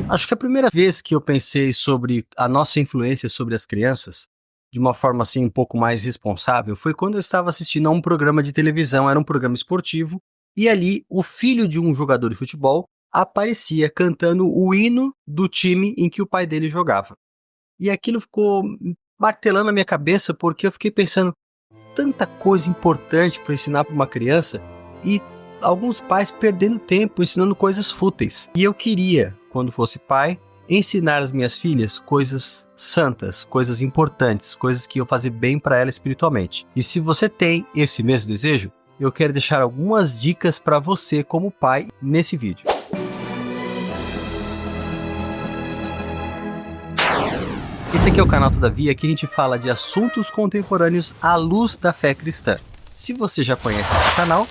Acho que a primeira vez que eu pensei sobre a nossa influência sobre as crianças, de uma forma assim um pouco mais responsável, foi quando eu estava assistindo a um programa de televisão, era um programa esportivo, e ali o filho de um jogador de futebol aparecia cantando o hino do time em que o pai dele jogava. E aquilo ficou martelando na minha cabeça porque eu fiquei pensando tanta coisa importante para ensinar para uma criança e alguns pais perdendo tempo ensinando coisas fúteis. E eu queria, quando fosse pai, ensinar às minhas filhas coisas santas, coisas importantes, coisas que iam fazer bem para ela espiritualmente. E se você tem esse mesmo desejo, eu quero deixar algumas dicas para você como pai nesse vídeo. Esse aqui é o canal Todavia, que a gente fala de assuntos contemporâneos à luz da fé cristã. Se você já conhece esse canal,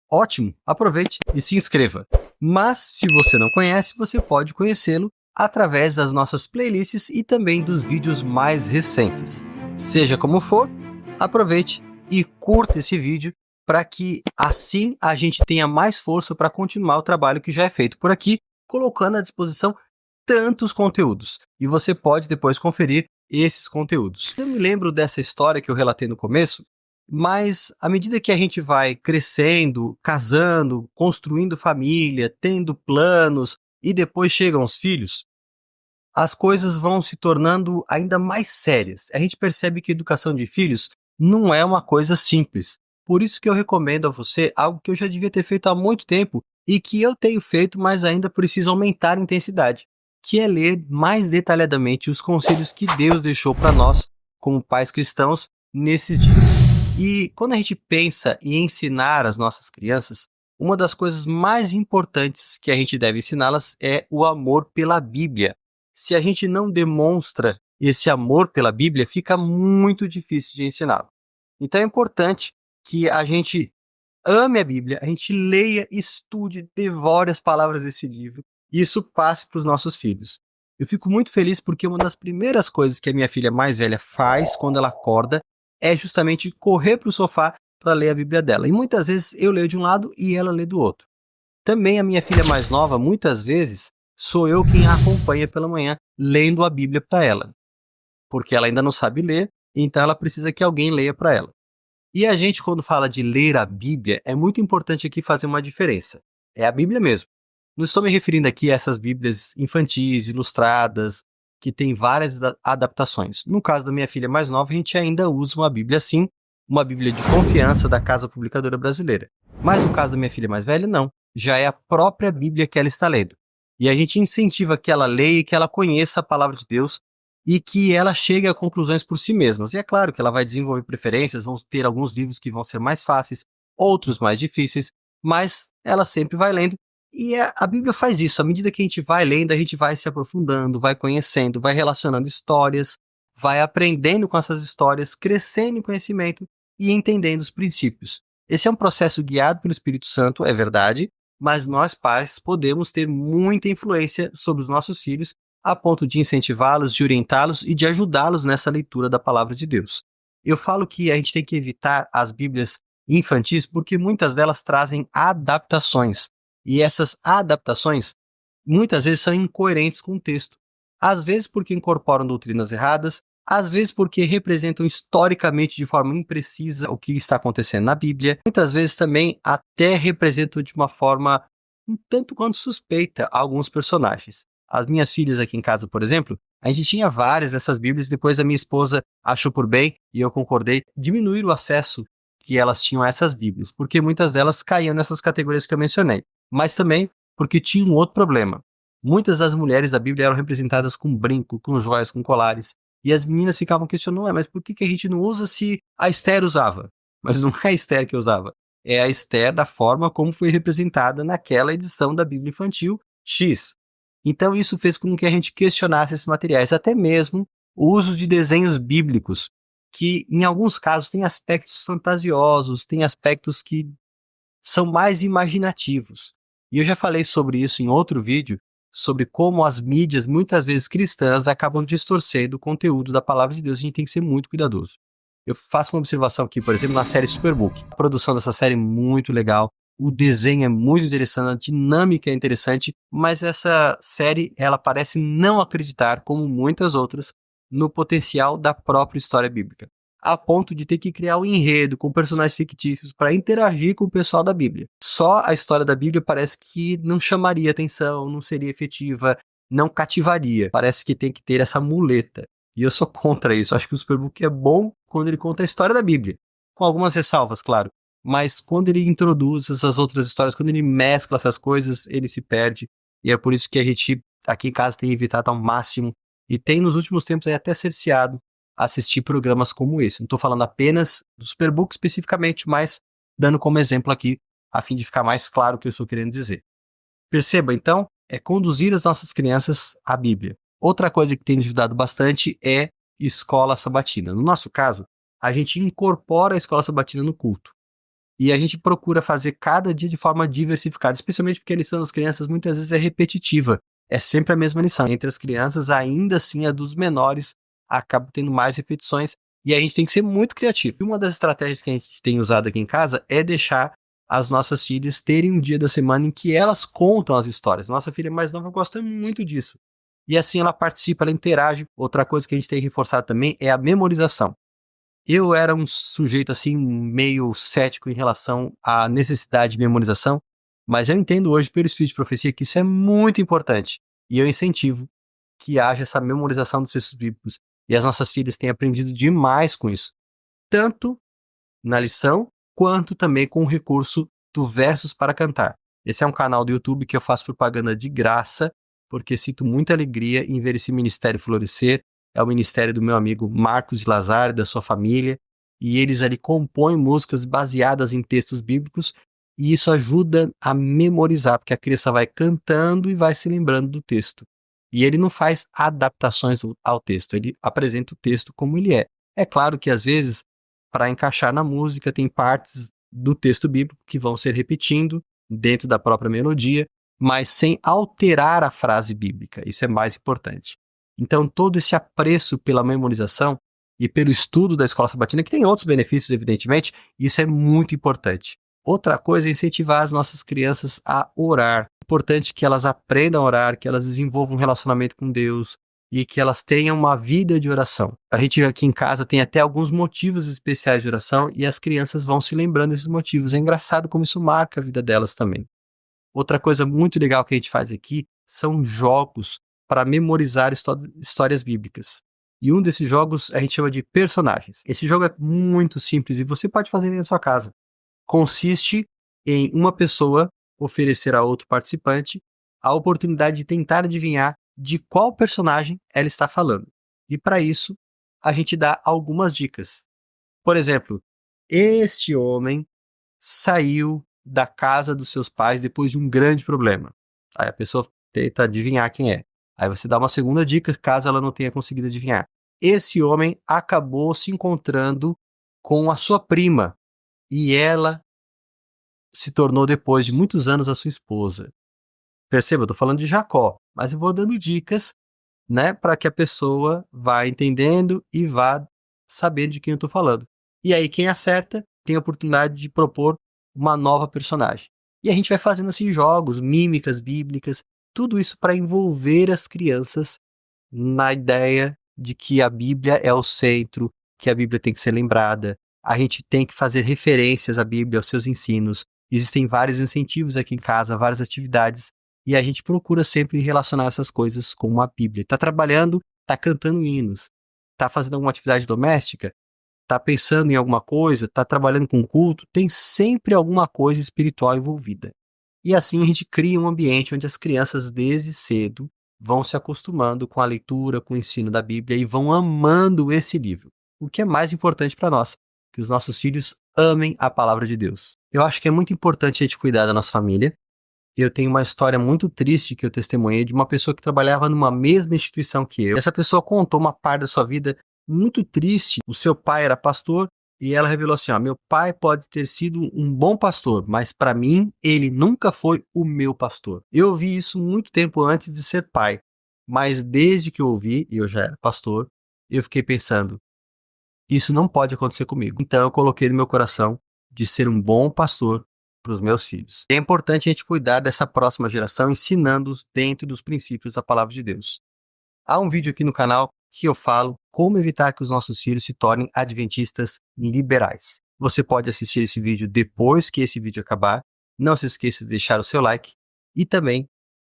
ótimo, aproveite e se inscreva. Mas se você não conhece, você pode conhecê-lo através das nossas playlists e também dos vídeos mais recentes. Seja como for, aproveite e curta esse vídeo para que assim a gente tenha mais força para continuar o trabalho que já é feito por aqui, colocando à disposição tantos conteúdos. E você pode depois conferir esses conteúdos. Eu me lembro dessa história que eu relatei no começo, mas à medida que a gente vai crescendo, casando, construindo família, tendo planos e depois chegam os filhos, as coisas vão se tornando ainda mais sérias. A gente percebe que a educação de filhos não é uma coisa simples. Por isso que eu recomendo a você algo que eu já devia ter feito há muito tempo e que eu tenho feito, mas ainda preciso aumentar a intensidade, que é ler mais detalhadamente os conselhos que Deus deixou para nós, como pais cristãos, nesses dias. E quando a gente pensa em ensinar as nossas crianças, uma das coisas mais importantes que a gente deve ensiná-las é o amor pela Bíblia. Se a gente não demonstra esse amor pela Bíblia, fica muito difícil de ensiná-lo. Então é importante que a gente ame a Bíblia, a gente leia, estude, devore as palavras desse livro e isso passe para os nossos filhos. Eu fico muito feliz porque uma das primeiras coisas que a minha filha mais velha faz quando ela acorda é justamente correr para o sofá para ler a Bíblia dela. E muitas vezes eu leio de um lado e ela lê do outro. Também a minha filha mais nova, muitas vezes, sou eu quem a acompanha pela manhã lendo a Bíblia para ela. Porque ela ainda não sabe ler, então ela precisa que alguém leia para ela. E a gente, quando fala de ler a Bíblia, é muito importante aqui fazer uma diferença. É a Bíblia mesmo. Não estou me referindo aqui a essas Bíblias infantis, ilustradas, que tem várias adaptações. No caso da minha filha mais nova, a gente ainda usa uma Bíblia assim, uma Bíblia de confiança da Casa Publicadora Brasileira. Mas no caso da minha filha mais velha, não. Já é a própria Bíblia que ela está lendo. E a gente incentiva que ela leia e que ela conheça a palavra de Deus e que ela chegue a conclusões por si mesma. E é claro que ela vai desenvolver preferências, vão ter alguns livros que vão ser mais fáceis, outros mais difíceis, mas ela sempre vai lendo. E a Bíblia faz isso, à medida que a gente vai lendo, a gente vai se aprofundando, vai conhecendo, vai relacionando histórias, vai aprendendo com essas histórias, crescendo em conhecimento e entendendo os princípios. Esse é um processo guiado pelo Espírito Santo, é verdade, mas nós pais podemos ter muita influência sobre os nossos filhos a ponto de incentivá-los, de orientá-los e de ajudá-los nessa leitura da palavra de Deus. Eu falo que a gente tem que evitar as Bíblias infantis porque muitas delas trazem adaptações. E essas adaptações muitas vezes são incoerentes com o texto. Às vezes porque incorporam doutrinas erradas, às vezes porque representam historicamente de forma imprecisa o que está acontecendo na Bíblia. Muitas vezes também até representam de uma forma um tanto quanto suspeita alguns personagens. As minhas filhas aqui em casa, por exemplo, a gente tinha várias dessas Bíblias, depois a minha esposa achou por bem, e eu concordei, diminuir o acesso que elas tinham a essas Bíblias, porque muitas delas caíam nessas categorias que eu mencionei. Mas também porque tinha um outro problema. Muitas das mulheres da Bíblia eram representadas com brinco, com joias, com colares, e as meninas ficavam questionando, mas por que a gente não usa se a Esther usava? Mas não é a Esther que usava, é a Esther da forma como foi representada naquela edição da Bíblia infantil X. Então isso fez com que a gente questionasse esses materiais, até mesmo o uso de desenhos bíblicos, que em alguns casos têm aspectos fantasiosos, têm aspectos que são mais imaginativos. E eu já falei sobre isso em outro vídeo, sobre como as mídias, muitas vezes cristãs, acabam distorcendo o conteúdo da palavra de Deus. A gente tem que ser muito cuidadoso. Eu faço uma observação aqui, por exemplo, na série Superbook. A produção dessa série é muito legal. o desenho é muito interessante, a dinâmica é interessante, mas essa série, ela parece não acreditar, como muitas outras, no potencial da própria história bíblica, a ponto de ter que criar um enredo com personagens fictícios para interagir com o pessoal da Bíblia. Só a história da Bíblia parece que não chamaria atenção, não seria efetiva, não cativaria. Parece que tem que ter essa muleta. E eu sou contra isso. Acho que o Superbook é bom quando ele conta a história da Bíblia, com algumas ressalvas, claro. Mas quando ele introduz essas outras histórias, quando ele mescla essas coisas, ele se perde. E é por isso que a gente, aqui em casa, tem evitado ao máximo. E tem, nos últimos tempos, até cerceado assistir programas como esse. Não estou falando apenas do Superbook especificamente, mas dando como exemplo aqui, a fim de ficar mais claro o que eu estou querendo dizer. Perceba, então, é conduzir as nossas crianças à Bíblia. Outra coisa que tem ajudado bastante é escola sabatina. No nosso caso, a gente incorpora a escola sabatina no culto. E a gente procura fazer cada dia de forma diversificada, especialmente porque a lição das crianças muitas vezes é repetitiva. É sempre a mesma lição. Entre as crianças, ainda assim, a dos menores acaba tendo mais repetições e a gente tem que ser muito criativo. E uma das estratégias que a gente tem usado aqui em casa é deixar as nossas filhas terem um dia da semana em que elas contam as histórias. Nossa filha mais nova gosta muito disso. E assim ela participa, ela interage. Outra coisa que a gente tem reforçado também é a memorização. Eu era um sujeito assim meio cético em relação à necessidade de memorização, mas eu entendo hoje pelo Espírito de Profecia que isso é muito importante. E eu incentivo que haja essa memorização dos textos bíblicos. E as nossas filhas têm aprendido demais com isso. Tanto na lição, quanto também com o recurso do Versos para Cantar. Esse é um canal do YouTube que eu faço propaganda de graça, porque sinto muita alegria em ver esse ministério florescer. É o ministério do meu amigo Marcos de Lazar, da sua família, e eles ali compõem músicas baseadas em textos bíblicos, e isso ajuda a memorizar, porque a criança vai cantando e vai se lembrando do texto. E ele não faz adaptações ao texto, ele apresenta o texto como ele é. É claro que às vezes, para encaixar na música, tem partes do texto bíblico que vão ser repetindo dentro da própria melodia, mas sem alterar a frase bíblica. Isso é mais importante. Então, todo esse apreço pela memorização e pelo estudo da escola sabatina, que tem outros benefícios, evidentemente, isso é muito importante. Outra coisa é incentivar as nossas crianças a orar. É importante que elas aprendam a orar, que elas desenvolvam um relacionamento com Deus e que elas tenham uma vida de oração. A gente aqui em casa tem até alguns motivos especiais de oração e as crianças vão se lembrando desses motivos. É engraçado como isso marca a vida delas também. Outra coisa muito legal que a gente faz aqui são jogos para memorizar histórias bíblicas. E um desses jogos a gente chama de personagens. Esse jogo é muito simples e você pode fazer na sua casa. Consiste em uma pessoa oferecer a outro participante a oportunidade de tentar adivinhar de qual personagem ela está falando. E para isso, a gente dá algumas dicas. Por exemplo, este homem saiu da casa dos seus pais depois de um grande problema. Aí a pessoa tenta adivinhar quem é. Aí você dá uma segunda dica, caso ela não tenha conseguido adivinhar. Esse homem acabou se encontrando com a sua prima e ela se tornou depois de muitos anos a sua esposa. Perceba, eu estou falando de Jacó, mas eu vou dando dicas, né, para que a pessoa vá entendendo e vá sabendo de quem eu estou falando. E aí quem acerta tem a oportunidade de propor uma nova personagem. E a gente vai fazendo assim jogos, mímicas bíblicas, tudo isso para envolver as crianças na ideia de que a Bíblia é o centro, que a Bíblia tem que ser lembrada. A gente tem que fazer referências à Bíblia, aos seus ensinos. Existem vários incentivos aqui em casa, várias atividades, e a gente procura sempre relacionar essas coisas com a Bíblia. Está trabalhando, está cantando hinos, está fazendo alguma atividade doméstica, está pensando em alguma coisa, está trabalhando com culto, tem sempre alguma coisa espiritual envolvida. E assim a gente cria um ambiente onde as crianças desde cedo vão se acostumando com a leitura, com o ensino da Bíblia e vão amando esse livro. O que é mais importante para nós, que os nossos filhos amem a palavra de Deus. Eu acho que é muito importante a gente cuidar da nossa família. Eu tenho uma história muito triste que eu testemunhei de uma pessoa que trabalhava numa mesma instituição que eu. Essa pessoa contou uma parte da sua vida muito triste. O seu pai era pastor e ela revelou assim, meu pai pode ter sido um bom pastor, mas para mim ele nunca foi o meu pastor. Eu ouvi isso muito tempo antes de ser pai, mas desde que eu ouvi, e eu já era pastor, eu fiquei pensando, isso não pode acontecer comigo. Então eu coloquei no meu coração de ser um bom pastor para os meus filhos. É importante a gente cuidar dessa próxima geração, ensinando-os dentro dos princípios da palavra de Deus. Há um vídeo aqui no canal que eu falo como evitar que os nossos filhos se tornem adventistas liberais. Você pode assistir esse vídeo depois que esse vídeo acabar. Não se esqueça de deixar o seu like e também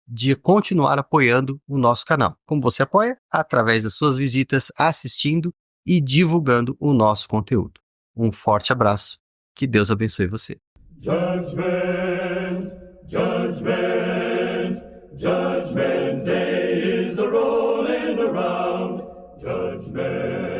de continuar apoiando o nosso canal. Como você apoia? Através das suas visitas, assistindo e divulgando o nosso conteúdo. Um forte abraço. Que Deus abençoe você. Judgment, judgment, judgment day is a rolling around. Judgment.